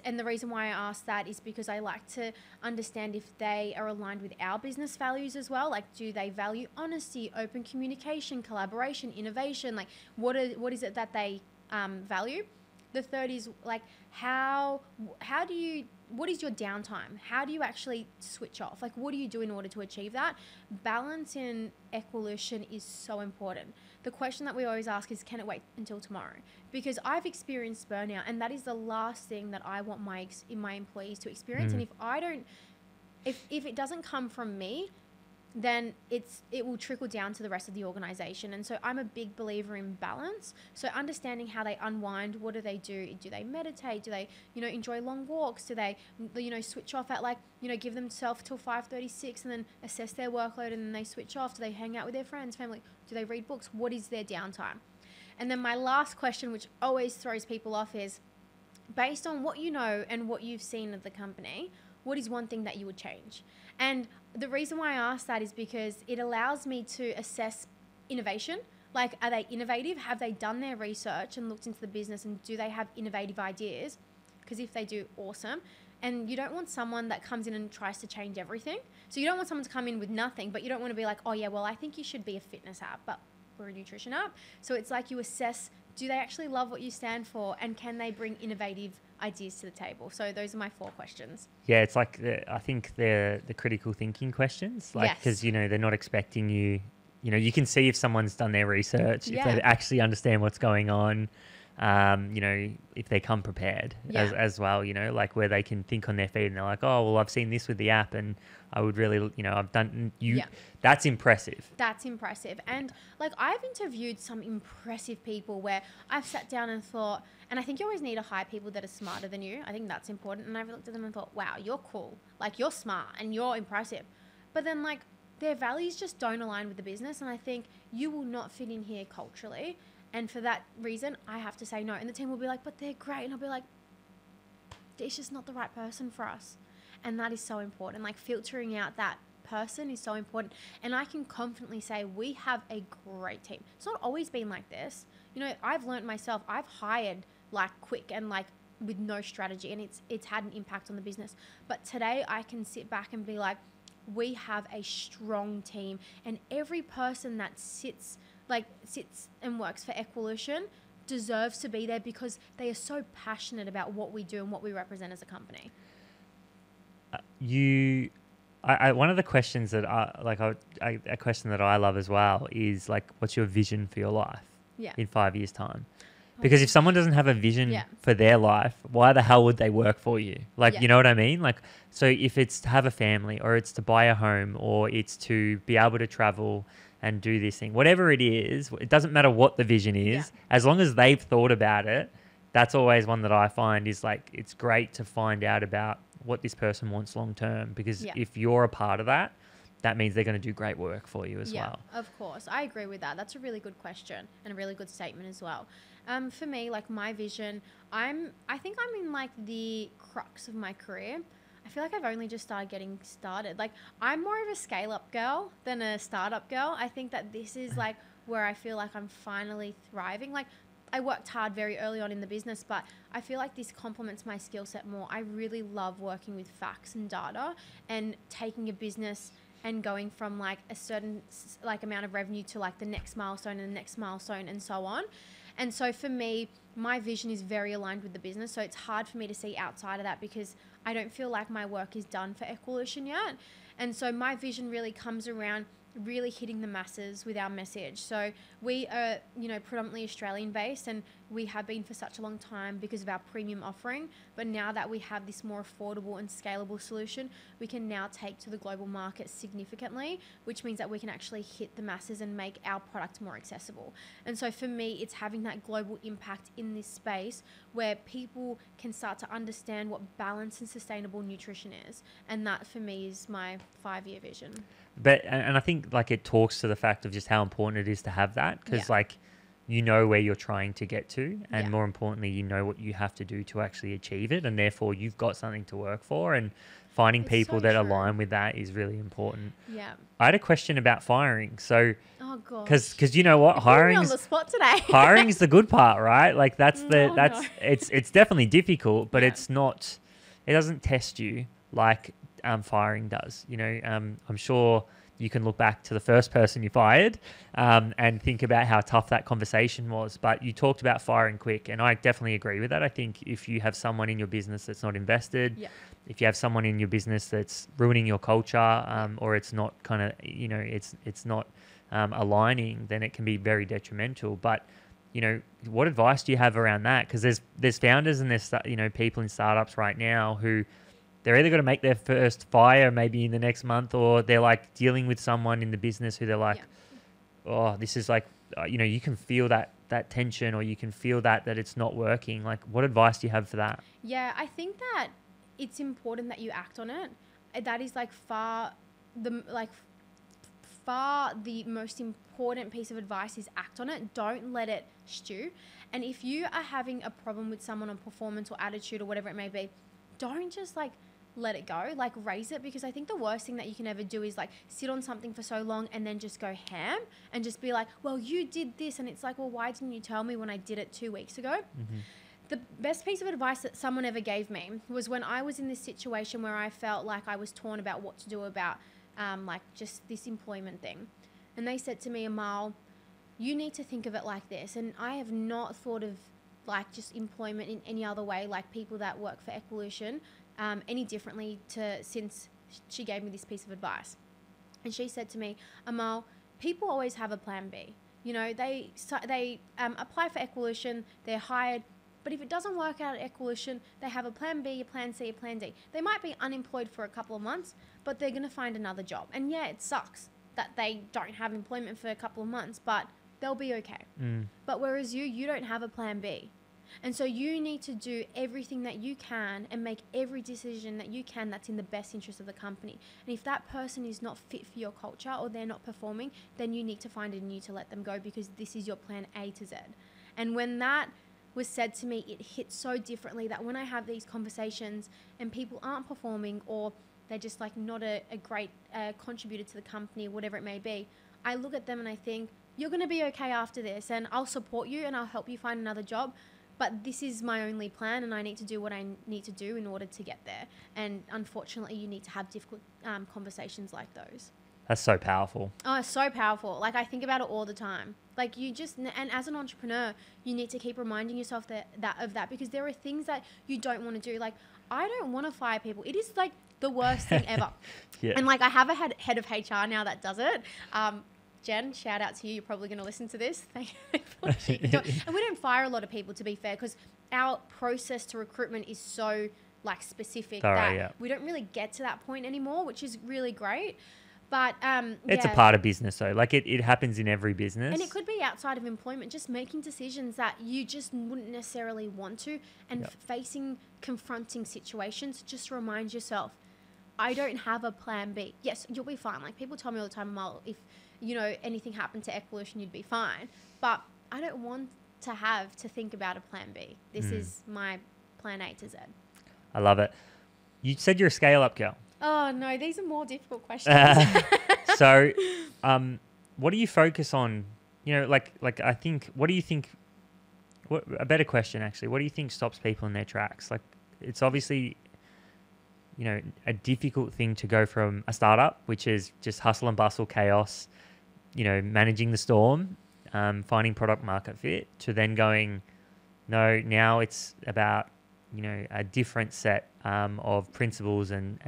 And the reason why I ask that is because I like to understand if they are aligned with our business values as well. Like, do they value honesty, open communication, collaboration, innovation? Like, what is it that they value? The third is like, how do you what is your downtime? How do you actually switch off? Like, what do you do in order to achieve that? Balance in Equalution is so important. The question that we always ask is, can it wait until tomorrow? Because I've experienced burnout, and that is the last thing that I want my employees to experience. And if it doesn't come from me, then it will trickle down to the rest of the organization. And so I'm a big believer in balance. So understanding how they unwind, what do they do? Do they meditate? Do they, enjoy long walks? Do they, switch off at give themselves till 5:36 and then assess their workload and then they switch off? Do they hang out with their friends, family? Do they read books? What is their downtime? And then my last question, which always throws people off, is based on what you know and what you've seen of the company, what is one thing that you would change? And the reason why I ask that is because it allows me to assess innovation. Like, are they innovative? Have they done their research and looked into the business, and do they have innovative ideas? Because if they do, awesome. And you don't want someone that comes in and tries to change everything. So you don't want someone to come in with nothing, but you don't want to be like, oh yeah, well, I think you should be a fitness app, but we're a nutrition app. So it's like you assess, do they actually love what you stand for, and can they bring innovative ideas to the table? So those are my 4 questions. Yeah, it's like I think they're the critical thinking questions, like, because they're not expecting you. You can see if someone's done their research, if they actually understand what's going on. If they come prepared as well, like where they can think on their feet and they're like, oh, well, I've seen this with the app and I would really, I've done that's impressive. That's impressive. And like, I've interviewed some impressive people where I've sat down and thought, and I think you always need to hire people that are smarter than you. I think that's important. And I've looked at them and thought, wow, you're cool. Like, you're smart and you're impressive. But then like their values just don't align with the business. And I think you will not fit in here culturally. And for that reason, I have to say no. And the team will be like, but they're great. And I'll be like, it's just not the right person for us. And that is so important. Like, filtering out that person is so important. And I can confidently say we have a great team. It's not always been like this. I've learned myself. I've hired like quick and like with no strategy, and it's had an impact on the business. But today I can sit back and be like, we have a strong team, and every person that sits and works for Equalution deserves to be there because they are so passionate about what we do and what we represent as a company. One of the questions that a question that I love as well is like, what's your vision for your life in 5 years' time? Because if someone doesn't have a vision for their life, why the hell would they work for you? Like, you know what I mean? Like, so if it's to have a family, or it's to buy a home, or it's to be able to travel and do this thing, whatever it is, it doesn't matter what the vision is, as long as they've thought about it. That's always one that I find is like, it's great to find out about what this person wants long term, because if you're a part of that, that means they're going to do great work for you as well. Yeah, of course. I agree with that. That's a really good question and a really good statement as well. For me, like, my vision, I think I'm in like the crux of my career. I feel like I've only just started getting started. Like, I'm more of a scale-up girl than a startup girl. I think that this is like where I feel like I'm finally thriving. Like, I worked hard very early on in the business, but I feel like this complements my skill set more. I really love working with facts and data and taking a business and going from like a certain like amount of revenue to like the next milestone and the next milestone and so on. And so for me, my vision is very aligned with the business. So it's hard for me to see outside of that because I don't feel like my work is done for Equalution yet. And so my vision really comes around really hitting the masses with our message. So we are, predominantly Australian based, and we have been for such a long time because of our premium offering. But now that we have this more affordable and scalable solution, we can now take to the global market significantly, which means that we can actually hit the masses and make our product more accessible. And so for me, it's having that global impact in this space where people can start to understand what balanced and sustainable nutrition is. And that for me is my 5-year vision. But, and I think like it talks to the fact of just how important it is to have that, because like, you know where you're trying to get to, and more importantly, you know what you have to do to actually achieve it, and therefore you've got something to work for, and finding people that align with that is really important. Yeah. I had a question about firing. So, because you know what, hiring on the spot today. Hiring's the good part, right? Like it's definitely difficult, but it's not. It doesn't test you like firing does. I'm sure you can look back to the first person you fired and think about how tough that conversation was. But you talked about firing quick, and I definitely agree with that. I think if you have someone in your business that's not invested, if you have someone in your business that's ruining your culture, or it's not kind of, it's not aligning, then it can be very detrimental. But what advice do you have around that? Because there's founders and there's people in startups right now who they're either going to make their first fire maybe in the next month, or they're like dealing with someone in the business who they're like, oh, this is like, you can feel that tension, or you can feel that it's not working. Like, what advice do you have for that? Yeah, I think that it's important that you act on it. That is far the most important piece of advice is act on it. Don't let it stew. And if you are having a problem with someone on performance or attitude or whatever it may be, don't just let it go, raise it, because I think the worst thing that you can ever do is sit on something for so long and then just go ham and just be like, well, you did this. And it's like, well, why didn't you tell me when I did it 2 weeks ago? Mm-hmm. The best piece of advice that someone ever gave me was when I was in this situation where I felt like I was torn about what to do about just this employment thing. And they said to me, Amal, you need to think of it like this. And I have not thought of just employment in any other way, like people that work for Equalution, any differently since she gave me this piece of advice. And she said to me, Amal, people always have a plan B. They apply for Equalution, they're hired, but if it doesn't work out at Equalution, they have a plan B, a plan C, a plan D. They might be unemployed for a couple of months, but they're going to find another job. And yeah, it sucks that they don't have employment for a couple of months, but they'll be okay. But whereas you don't have a plan B. And so you need to do everything that you can and make every decision that you can that's in the best interest of the company. And if that person is not fit for your culture or they're not performing, then you need to find a new to let them go, because this is your plan A to Z. And when that was said to me, it hit so differently that when I have these conversations and people aren't performing, or they're just not a great contributor to the company, whatever it may be, I look at them and I think, you're going to be okay after this, and I'll support you and I'll help you find another job. But this is my only plan, and I need to do what I need to do in order to get there. And unfortunately, you need to have difficult conversations like those. That's so powerful. Oh, it's so powerful. I think about it all the time. And as an entrepreneur, you need to keep reminding yourself that because there are things that you don't want to do. I don't want to fire people. It is the worst thing ever. Yeah. And I have a head of HR now that does it. Jen, shout out to you. You're probably going to listen to this. Thank you. And we don't fire a lot of people, to be fair, because our process to recruitment is so specific that we don't really get to that point anymore, which is really great. But it's a part of business, though. It happens in every business. And it could be outside of employment, just making decisions that you just wouldn't necessarily want to, and confronting situations. Just remind yourself, I don't have a plan B. Yes, you'll be fine. People tell me all the time, Amal, if anything happened to Equalution, you'd be fine. But I don't want to have to think about a plan B. This is my plan A to Z. I love it. You said you're a scale-up girl. Oh, no, these are more difficult questions. So, what do you focus on? I think, what do you think, a better question, actually, what do you think stops people in their tracks? It's obviously, a difficult thing to go from a startup, which is just hustle and bustle, chaos, managing the storm, finding product market fit, to then going, no, now it's about, a different set of principles and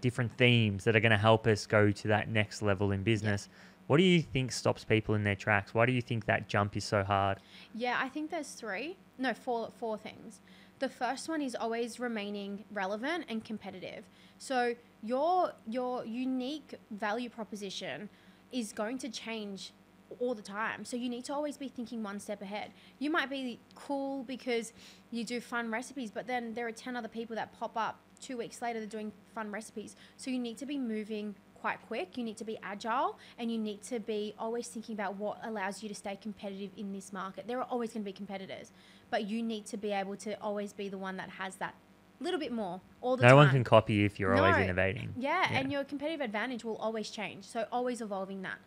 different themes that are going to help us go to that next level in business. Yeah. What do you think stops people in their tracks? Why do you think that jump is so hard? Yeah, I think there's four things. The first one is always remaining relevant and competitive. So your unique value proposition is going to change all the time. So you need to always be thinking one step ahead. You might be cool because you do fun recipes, but then there are 10 other people that pop up 2 weeks later, they're doing fun recipes. So you need to be moving quite quick. You need to be agile, and you need to be always thinking about what allows you to stay competitive in this market. There are always going to be competitors, but you need to be able to always be the one that has that little bit more all the time. No one can copy you if you're always innovating. Yeah, and your competitive advantage will always change. So always evolving that.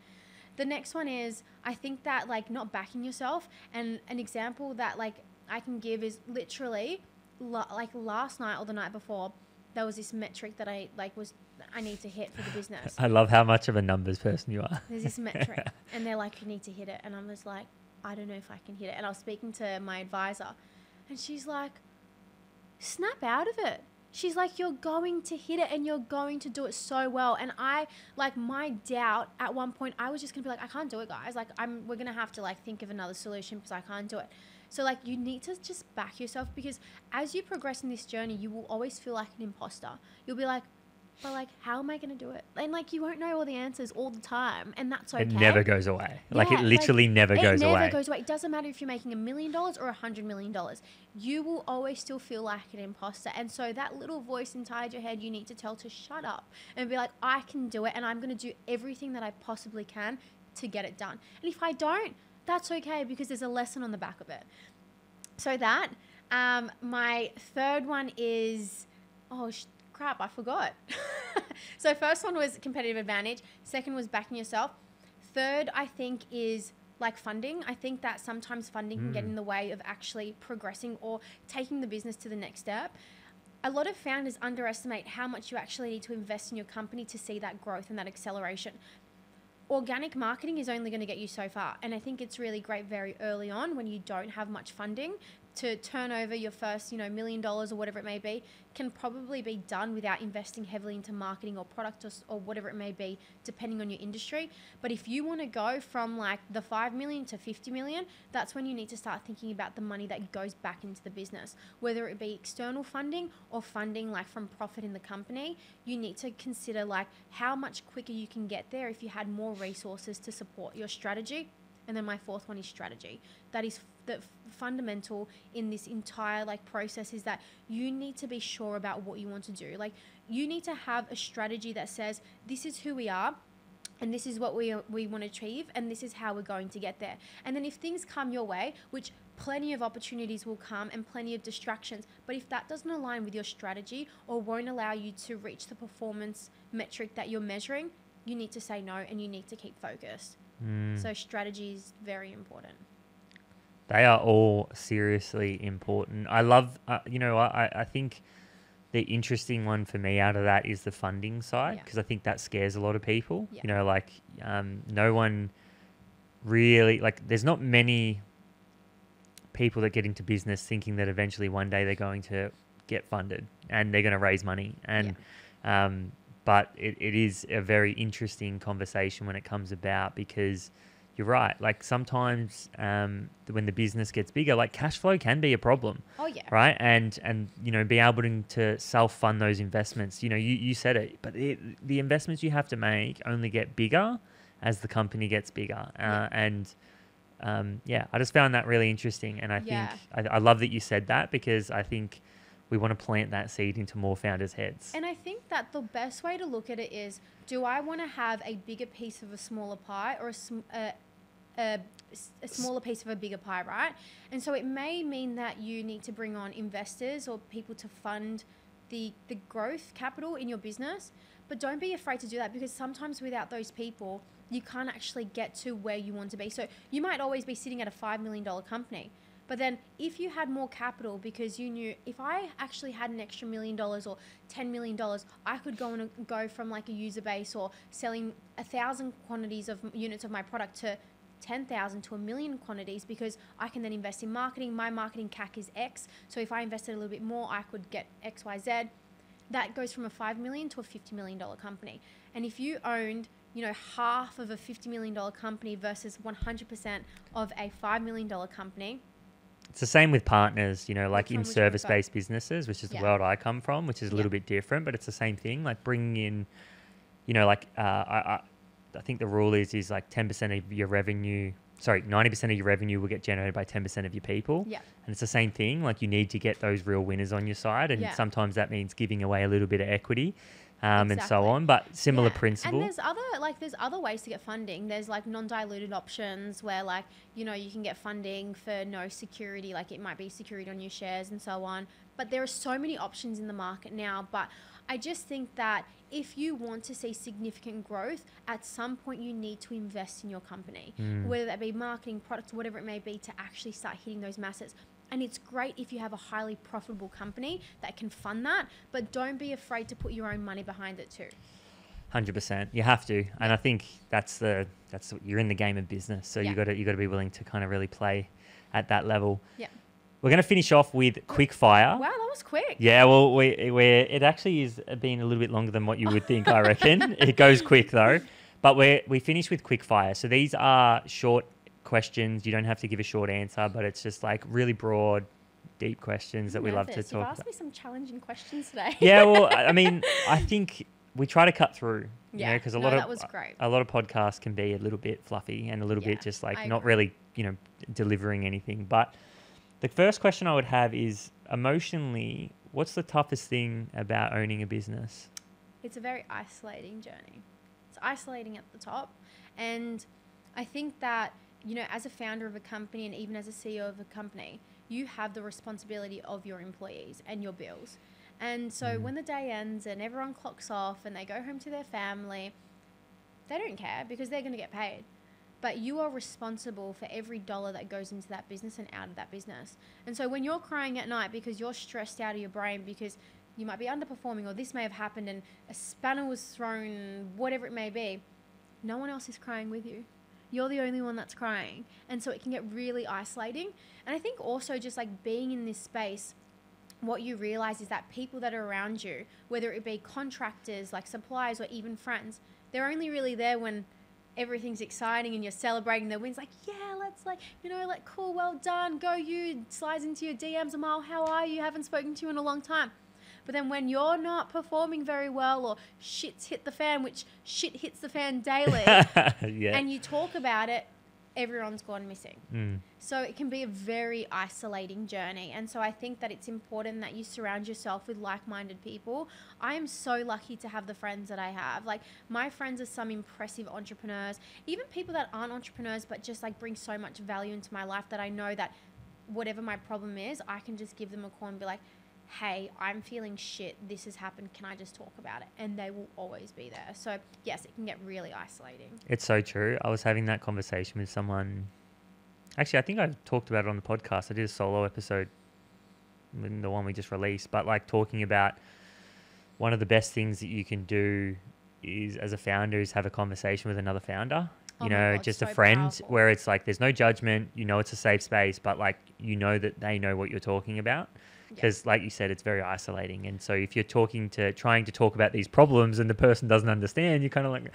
The next one is, I think that not backing yourself, and an example that I can give is literally last night or the night before, there was this metric that I need to hit for the business. I love how much of a numbers person you are. There's this metric and they're like, you need to hit it. And I'm just like, I don't know if I can hit it. And I was speaking to my advisor and she's like, snap out of it. She's like, you're going to hit it and you're going to do it so well. And I, like, my doubt at one point, I was just going to be like, I can't do it, guys. Like, we're going to have to, like, think of another solution because I can't do it. So, like, you need to just back yourself, because as you progress in this journey, you will always feel like an imposter. You'll be like, but, like, how am I going to do it? And, like, you won't know all the answers all the time, and that's okay. It never goes away. Yeah, like, it literally never goes away. It never goes away. It doesn't matter if you're making $1 million or $100 million. You will always still feel like an imposter. And so that little voice inside your head, you need to tell to shut up and be like, I can do it, and I'm going to do everything that I possibly can to get it done. And if I don't, that's okay, because there's a lesson on the back of it. So that, my third one is, crap, I forgot. So first one was competitive advantage. Second was backing yourself. Third, I think, is like funding. I think that sometimes funding can get in the way of actually progressing or taking the business to the next step. A lot of founders underestimate how much you actually need to invest in your company to see that growth and that acceleration. Organic marketing is only going to get you so far. And I think it's really great very early on, when you don't have much funding, to turn over your first, $1 million or whatever it may be, can probably be done without investing heavily into marketing or product or whatever it may be, depending on your industry. But if you want to go from like the 5 million to 50 million, that's when you need to start thinking about the money that goes back into the business, whether it be external funding or funding like from profit in the company. You need to consider like how much quicker you can get there if you had more resources to support your strategy. And then my fourth one is strategy. That is the fundamental in this entire like process, is that you need to be sure about what you want to do. Like, you need to have a strategy that says, this is who we are, and this is what we want to achieve, and this is how we're going to get there. And then if things come your way, which plenty of opportunities will come and plenty of distractions, but if that doesn't align with your strategy or won't allow you to reach the performance metric that you're measuring, you need to say no, and you need to keep focused. So strategy is very important. They are all seriously important. I love, I think the interesting one for me out of that is the funding side, because I think that scares a lot of people. No one really, there's not many people that get into business thinking that eventually one day they're going to get funded and they're going to raise money. And, but it is a very interesting conversation when it comes about, because you're right. Like, sometimes when the business gets bigger, like, cash flow can be a problem. Oh, yeah. Right. And be able to self-fund those investments. You said it, but the investments you have to make only get bigger as the company gets bigger. I just found that really interesting. And I think I love that you said that, because I think we want to plant that seed into more founders' heads. And I think that the best way to look at it is, do I want to have a bigger piece of a smaller pie, or a smaller piece of a bigger pie, right? And so it may mean that you need to bring on investors or people to fund the growth capital in your business. But don't be afraid to do that, because sometimes without those people, you can't actually get to where you want to be. So you might always be sitting at a $5 million company. But then if you had more capital, because you knew, if I actually had an extra $1 million or $10 million, I could go from like a user base or selling 1,000 quantities of units of my product to 10,000 to 1 million quantities, because I can then invest in marketing. My marketing CAC is X. So if I invested a little bit more, I could get X, Y, Z. That goes from a $5 million to a $50 million company. And if you owned, half of a $50 million company versus 100% of a $5 million company. It's the same with partners, like in service-based businesses, which is the world I come from, which is a little bit different, but it's the same thing. Like bringing in, I think the rule is like 10% of your revenue, 90% of your revenue will get generated by 10% of your people. Yeah. And it's the same thing. Like, you need to get those real winners on your side. And sometimes that means giving away a little bit of equity. And so on, but similar principle. And there's other ways to get funding. There's like non-diluted options where you can get funding for no security, like it might be security on your shares and so on. But there are so many options in the market now. But I just think that if you want to see significant growth, at some point you need to invest in your company, whether that be marketing, products, whatever it may be, to actually start hitting those masses. And it's great if you have a highly profitable company that can fund that, but don't be afraid to put your own money behind it too. 100%. You have to, and I think that's you're in the game of business, so you got to be willing to kind of really play at that level. Yeah. We're going to finish off with quick fire. Wow, that was quick. Yeah, well, it actually is been a little bit longer than what you would think, I reckon. It goes quick though, but we finish with quick fire. So these are short questions. You don't have to give a short answer, but it's just like really broad, deep questions that we love to talk about. You've asked me some challenging questions today. Yeah, well, I mean, I think we try to cut through, because that was great. a lot of podcasts can be a little bit fluffy and a little bit just like not really, delivering anything. But the first question I would have is, emotionally, what's the toughest thing about owning a business? It's a very isolating journey. It's isolating at the top. And I think that, as a founder of a company and even as a CEO of a company, you have the responsibility of your employees and your bills. And so when the day ends and everyone clocks off and they go home to their family, they don't care because they're going to get paid. But you are responsible for every dollar that goes into that business and out of that business. And so when you're crying at night because you're stressed out of your brain because you might be underperforming or this may have happened and a spanner was thrown, whatever it may be, no one else is crying with you. You're the only one that's crying. And so it can get really isolating. And I think also just like being in this space, what you realize is that people that are around you, whether it be contractors, like suppliers, or even friends, they're only really there when everything's exciting and you're celebrating their wins. Like, yeah, let's cool, well done, go you, slides into your DMs, Amal, how are you? Haven't spoken to you in a long time. But then when you're not performing very well or shit's hit the fan, which shit hits the fan daily, and you talk about it, everyone's gone missing. So it can be a very isolating journey. And so I think that it's important that you surround yourself with like-minded people. I am so lucky to have the friends that I have. Like, my friends are some impressive entrepreneurs, even people that aren't entrepreneurs, but just like bring so much value into my life that I know that whatever my problem is, I can just give them a call and be like, hey, I'm feeling shit. This has happened. Can I just talk about it? And they will always be there. So yes, it can get really isolating. It's so true. I was having that conversation with someone. Actually, I think I talked about it on the podcast. I did a solo episode, the one we just released, but like talking about one of the best things that you can do is as a founder is have a conversation with another founder. Just a friend powerful. Where it's like there's no judgment. It's a safe space, but like that they know what you're talking about. Because like you said, it's very isolating. And so if you're trying to talk about these problems and the person doesn't understand, you kind of like,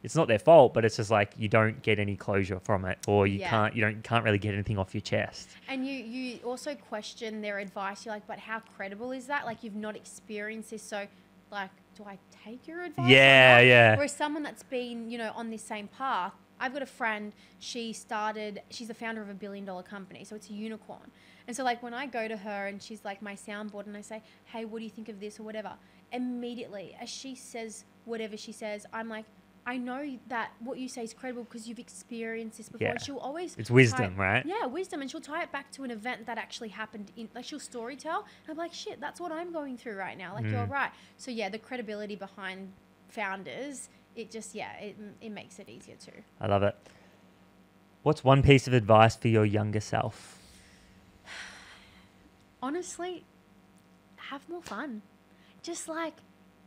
it's not their fault, but it's just like you don't get any closure from it, or you can't really get anything off your chest. And you also question their advice. You're like, but how credible is that? Like, you've not experienced this, so like, do I take your advice? Yeah. Whereas someone that's been, on this same path, I've got a friend, she's the founder of $1 billion company, so it's a unicorn. And so like when I go to her and she's like my soundboard and I say, hey, what do you think of this or whatever? Immediately, as she says whatever she says, I'm like, I know that what you say is credible because you've experienced this before. Yeah. And she'll always... It's wisdom, right? Yeah, wisdom. And she'll tie it back to an event that actually happened. She'll story tell. And I'm like, shit, that's what I'm going through right now. Like, you're right. So yeah, the credibility behind founders, it just, it makes it easier too. I love it. What's one piece of advice for your younger self? Honestly, have more fun. Just like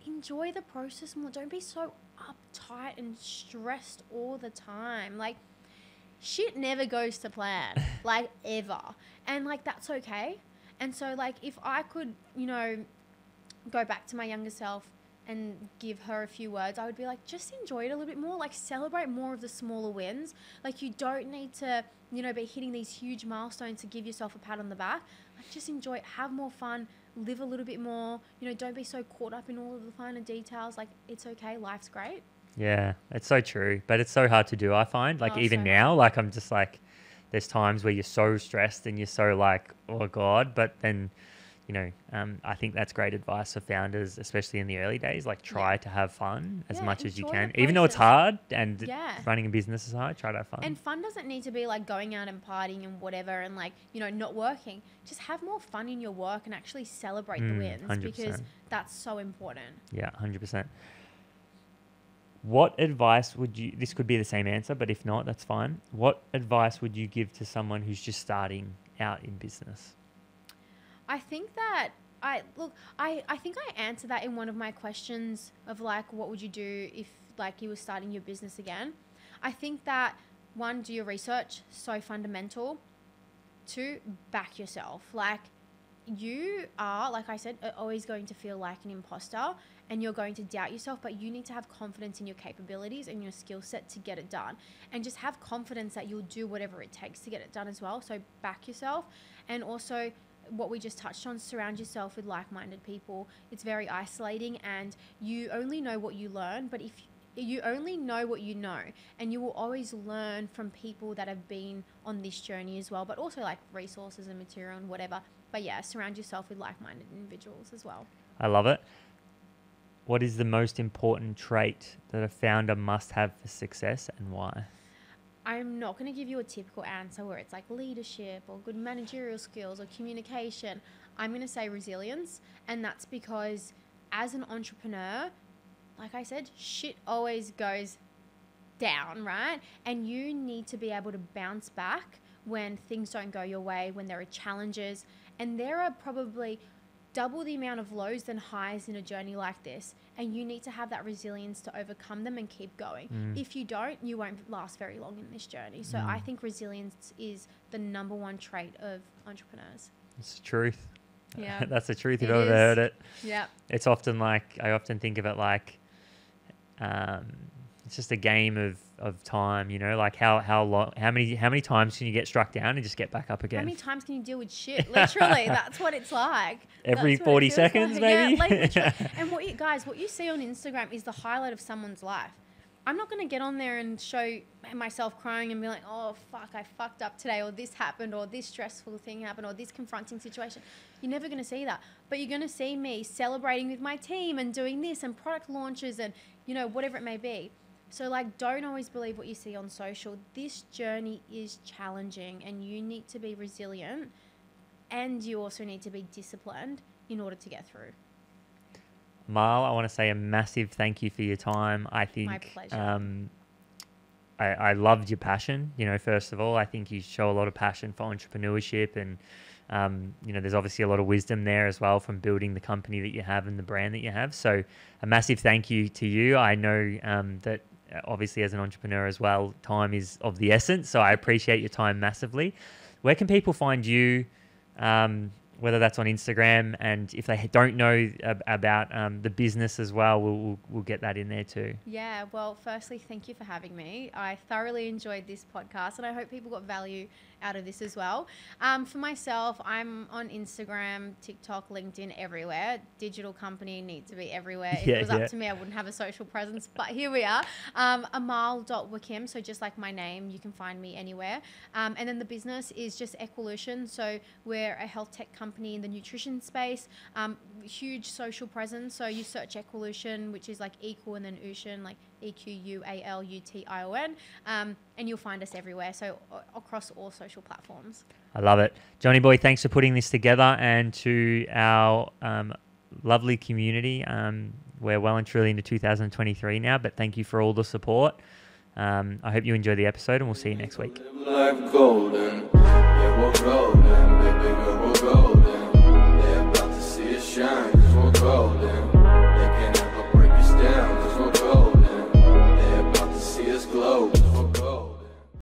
enjoy the process more. Don't be so uptight and stressed all the time. Like, shit never goes to plan, like ever. And like, that's okay. And so like, if I could, go back to my younger self and give her a few words, I would be like, just enjoy it a little bit more. Like, celebrate more of the smaller wins. Like, you don't need to, be hitting these huge milestones to give yourself a pat on the back. Like, just enjoy it, have more fun, live a little bit more. Don't be so caught up in all of the finer details. Like, it's okay. Life's great. Yeah, it's so true. But it's so hard to do, I find. Like, even now, like, I'm just like, there's times where you're so stressed and you're so like, oh God, but then... I think that's great advice for founders, especially in the early days. Like, try to have fun as much as you can, even though it's hard and running a business is hard. Try to have fun. And fun doesn't need to be like going out and partying and whatever and like, not working. Just have more fun in your work and actually celebrate the wins 100%. Because that's so important. Yeah, 100%. What advice this could be the same answer, but if not, that's fine. What advice would you give to someone who's just starting out in business? I think that I think I answered that in one of my questions of like, what would you do if like you were starting your business again? I think that one, do your research, so fundamental. Two, back yourself. Like you are, like I said, always going to feel like an imposter and you're going to doubt yourself, but you need to have confidence in your capabilities and your skill set to get it done, and just have confidence that you'll do whatever it takes to get it done as well. So back yourself. And also what we just touched on, surround yourself with like-minded people. It's very isolating, and you only know what you learn, but if you only know what you know, and you will always learn from people that have been on this journey as well, but also like resources and material and whatever. But yeah, surround yourself with like-minded individuals as well. I love it. What is the most important trait that a founder must have for success, and why? I'm not going to give you a typical answer where it's like leadership or good managerial skills or communication. I'm going to say resilience. And that's because as an entrepreneur, like I said, shit always goes down, right? And you need to be able to bounce back when things don't go your way, when there are challenges. And there are probably double the amount of lows than highs in a journey like this. And you need to have that resilience to overcome them and keep going. If you don't, you won't last very long in this journey. So I think resilience is the number one trait of entrepreneurs. It's the truth. Yeah. That's the truth. You've ever heard it. Yeah. It's often like, I often think of it like, it's just a game of time, you know, like how many times can you get struck down and just get back up again? How many times can you deal with shit? Literally, that's what it's like. Every 40 seconds, like. maybe? Yeah, like literally. And what you see on Instagram is the highlight of someone's life. I'm not going to get on there and show myself crying and be like, oh, fuck, I fucked up today, or this happened, or this stressful thing happened, or this confronting situation. You're never going to see that. But you're going to see me celebrating with my team and doing this and product launches and, you know, whatever it may be. So, like, don't always believe what you see on social. This journey is challenging, and you need to be resilient, and you also need to be disciplined in order to get through. Amal, I want to say a massive thank you for your time. I think My pleasure. I loved your passion. You know, first of all, I think you show a lot of passion for entrepreneurship, and you know, there's obviously a lot of wisdom there as well from building the company that you have and the brand that you have. So a massive thank you to you. I know that obviously as an entrepreneur as well, time is of the essence. So I appreciate your time massively. Where can people find you? Whether that's on Instagram, and if they don't know about the business as well, we'll get that in there too. Yeah, well, firstly, thank you for having me. I thoroughly enjoyed this podcast, and I hope people got value out of this as well. For myself, I'm on Instagram, TikTok, LinkedIn, everywhere. Digital company needs to be everywhere. If it was up to me, I wouldn't have a social presence, but here we are. Amal.Wakim, so just like my name, you can find me anywhere. And then the business is just Equalution, so we're a health tech company in the nutrition space, huge social presence. So you search Equalution, which is like equal and then Ution, like EQUALUTION, and you'll find us everywhere. So across all social platforms. I love it. Johnny boy, thanks for putting this together, and to our lovely community. We're well and truly into 2023 now, but thank you for all the support. I hope you enjoy the episode, and we'll see you next week. Life golden.